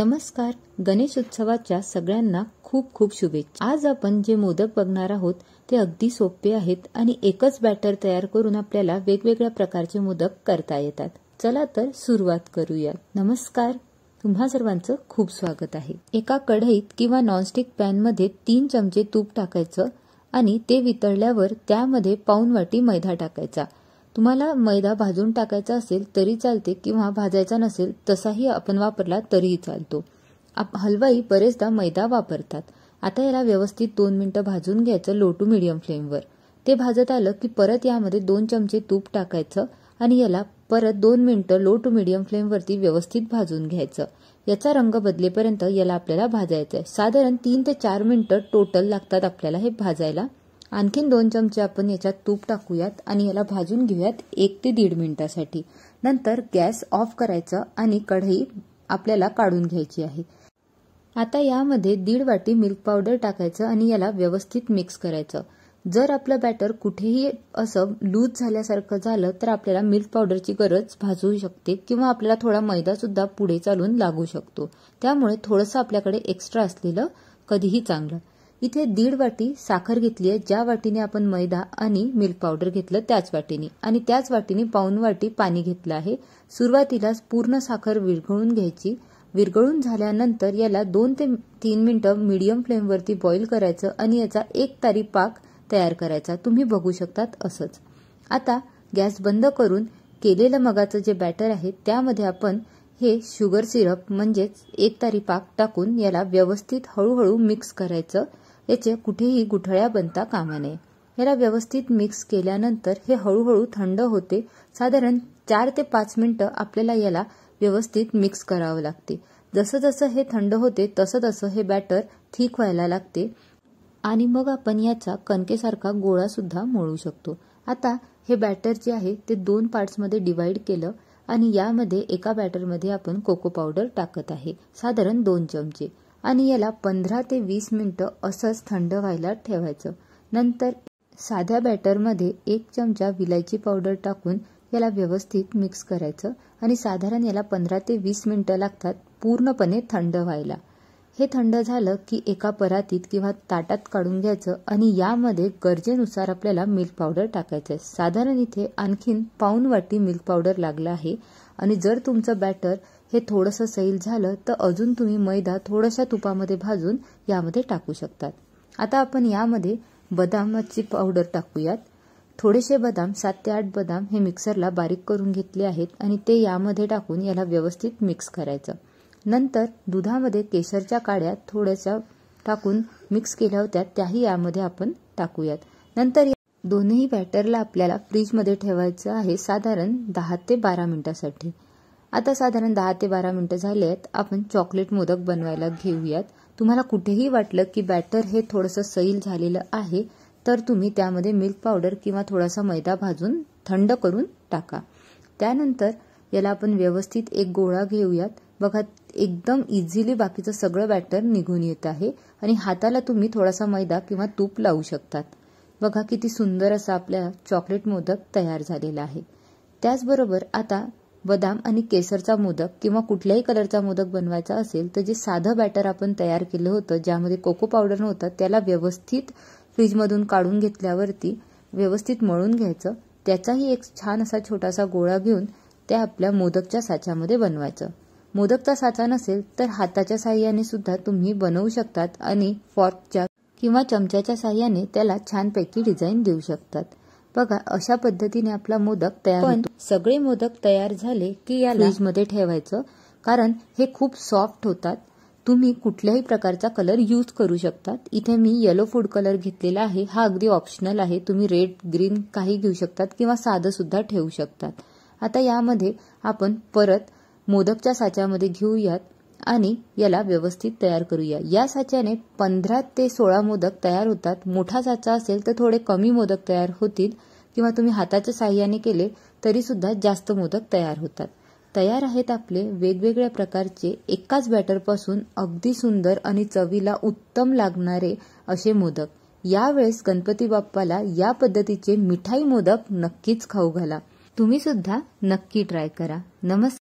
नमस्कार. गणेश उत्सवाच्या सगळ्यांना खूप खूप शुभेच्छा. आज आपण जे मोदक बघणार आहोत ते अगदी सोपे आहेत आणि एकच बॅटर तयार करून आपल्याला वेगवेगळ्या प्रकारचे मोदक करता येतात. चला तर सुरुवात करूया. नमस्कार. तुम्हा सर्वांचं खूप स्वागत आहे. एका कढईत किंवा नॉनस्टिक पॅन मध्ये 3 चमचे तूप टाकायचं आणि ते वितळल्यावर त्यामध्ये पाऊण वाटी मैदा टाकायचा. तुम्हाला मैदा भाजून टाकायचा असेल तरी चालते किंवा भाजायचा नसेल तसाही आपण वापरला तरीही चालतो. हलवाई बरेचदा मैदा वापरतात. आता याला व्यवस्थित 2 मिनिटं भाजून घ्यायचं लो टू मीडियम फ्लेमवर. ते भाजत आलं की परत यामध्ये 2 चमचे तूप टाकायचं आणि याला परत 2 मिनिटं लो टू मीडियम फ्लेमवरती व्यवस्थित भाजून घ्यायचं. याचा रंग बदलेपर्यंत याला आपल्याला भाजायचं आहे. साधारण 3 ते 4 मिनिटं टोटल लागतात आपल्याला हे भाजायला. आणखीन 2 चमचे आपण याच्यात तूप टाकूयात आणि याला भाजून घेऊयात 1 ते 1.5 मिनिटासाठी. नंतर गॅस ऑफ करायचा आणि कढई आपल्याला काढून घ्यायची आहे. आता यामध्ये 1.5 वाटी मिल्क पावडर टाकायचं आणि याला व्यवस्थित मिक्स करायचं. जर आपलं बॅटर कुठेही असं लूज झाल्यासारखं झालं तर आपल्याला मिल्क पावडरची गरज भासू शकते किंवा आपल्याला थोडा मैदा सुद्धा पुढे चालून लागू शकतो. त्यामुळे थोडंसं आपल्याकडे एक्स्ट्रा असलेलं कधीही चांगलं. इथे 1.5 वाटी साखर घेतली आहे. ज्या वाटीने आपण मैदा आणि मिल्क पावडर घेतलं त्याच वाटीने आणि त्याच वाटीने पाऊण वाटी पाणी घेतलं आहे. सुरुवातीलाच पूर्ण साखर विरघळून घ्यायची. विरघळून झाल्यानंतर याला 2 ते 3 मिनिटं मीडियम फ्लेमवरती बॉईल करायचं आणि याचा एकतारी पाक तयार करायचा. तुम्ही बघू शकतात असंच. आता गॅस बंद करून केलेलं मगाचं जे बॅटर आहे त्यामध्ये आपण हे शुगर सिरप म्हणजेच एकतारी पाक टाकून याला व्यवस्थित हळूहळू मिक्स करायचं. याचे कुठेही गुठळ्या बनता कामा नये. याला व्यवस्थित मिक्स केल्यानंतर हे हळूहळू थंड होते. साधारण 4 ते 5 मिनिटं आपल्याला याला व्यवस्थित मिक्स करावं लागते. जसं जसं हे थंड होते तसं तसं हे बॅटर थिक व्हायला लागते आणि मग आपण याचा कणकेसारखा गोळा सुद्धा मळू शकतो. आता हे बॅटर जे आहे ते 2 पार्ट्समध्ये डिवाइड केलं आणि यामध्ये एका बॅटरमध्ये आपण कोको पावडर टाकत आहे. साधारण 2 चमचे आणि याला 15 ते 20 मिनिटं असंच थंड व्हायला ठेवायचं. नंतर साध्या बॅटरमध्ये 1 चमचा विलायची पावडर टाकून याला व्यवस्थित मिक्स करायचं आणि साधारण याला 15 ते 20 मिनिटं लागतात पूर्णपणे थंड व्हायला. हे थंड झालं की एका परातीत किंवा ताटात काढून घ्यायचं आणि यामध्ये गरजेनुसार आपल्याला मिल्क पावडर टाकायचं आहे. साधारण इथे आणखीन पाऊण वाटी मिल्क पावडर लागला आहे आणि जर तुमचं बॅटर हे थोडंसं सैल झालं तर अजून तुम्ही मैदा थोड्याशा तुपामध्ये भाजून यामध्ये टाकू शकतात. आता आपण यामध्ये बदामाची पावडर टाकूयात. थोडेसे बदाम 7 ते 8 बदाम हे मिक्सरला बारीक करून घेतले आहेत आणि ते यामध्ये टाकून याला व्यवस्थित मिक्स करायचं. नंतर दुधामध्ये केशरच्या काड्या थोड्याशा टाकून मिक्स केल्या होत्या त्याही यामध्ये आपण टाकूयात. नंतर दोन्ही बॅटरला आपल्याला फ्रीजमध्ये ठेवायचं आहे साधारण 10 ते 12 मिनिटासाठी. आता साधारण 10 ते 12 मिनिटं झाले आहेत. आपण चॉकलेट मोदक बनवायला घेऊयात. तुम्हाला कुठेही वाटलं की बॅटर हे थोडंसं सैल झालेलं आहे तर तुम्ही त्यामध्ये मिल्क पावडर किंवा थोडासा मैदा भाजून थंड करून टाका. त्यानंतर याला आपण व्यवस्थित एक गोळा घेऊयात. बघा एकदम इझिली बाकीचं सगळं बॅटर निघून येत आहे आणि हाताला तुम्ही थोडासा मैदा किंवा तूप लावू शकतात. बघा किती सुंदर असा आपल्या चॉकलेट मोदक तयार झालेला आहे. त्याचबरोबर आता बदाम आणि केसरचा मोदक किंवा कुठल्याही कलरचा मोदक बनवायचा असेल तर जे साधं बॅटर आपण तयार केलं होतं ज्यामध्ये कोको पावडर नव्हतं त्याला व्यवस्थित फ्रीजमधून काढून घेतल्यावरती व्यवस्थित मळून घ्यायचं. त्याचाही एक छान असा छोटासा गोळा घेऊन त्या आपल्या मोदकच्या साच्यामध्ये बनवायचं. मोदकचा साचा नसेल तर हाताच्या साह्याने सुद्धा तुम्ही बनवू शकतात आणि फॉर्कच्या किंवा चमच्याच्या साह्याने त्याला छानपैकी डिझाईन देऊ शकतात. बघा अशा पद्धतीने आपला मोदक तयार होतो. सगळे मोदक तयार झाले की याला फ्रीजमध्ये ठेवायचं कारण हे खूप सॉफ्ट होतात. तुम्ही कुठल्याही प्रकारचा कलर यूज करू शकतात. इथे मी येलो फूड कलर घेतलेला आहे. हा अगदी ऑप्शनल आहे. तुम्ही रेड ग्रीन काही घेऊ शकतात किंवा साधं सुद्धा ठेवू शकतात. आता यामध्ये आपण परत मोदकच्या साच्यामध्ये घेऊयात आणि याला व्यवस्थित तयार करूया. या साच्याने 15 ते 16 मोदक तयार होतात. मोठा साचा असेल तर थोडे कमी मोदक तयार होतील किंवा तुम्ही हाताच्या साह्याने केले तरी सुद्धा जास्त मोदक तयार होतात. तयार आहेत आपले वेगवेगळ्या प्रकारचे एकाच बॅटरपासून अगदी सुंदर आणि चवीला उत्तम लागणारे असे मोदक. यावेळेस गणपती बाप्पाला या पद्धतीचे मिठाई मोदक नक्कीच खाऊ घाला. तुम्ही सुद्धा नक्की ट्राय करा. नमस्कार.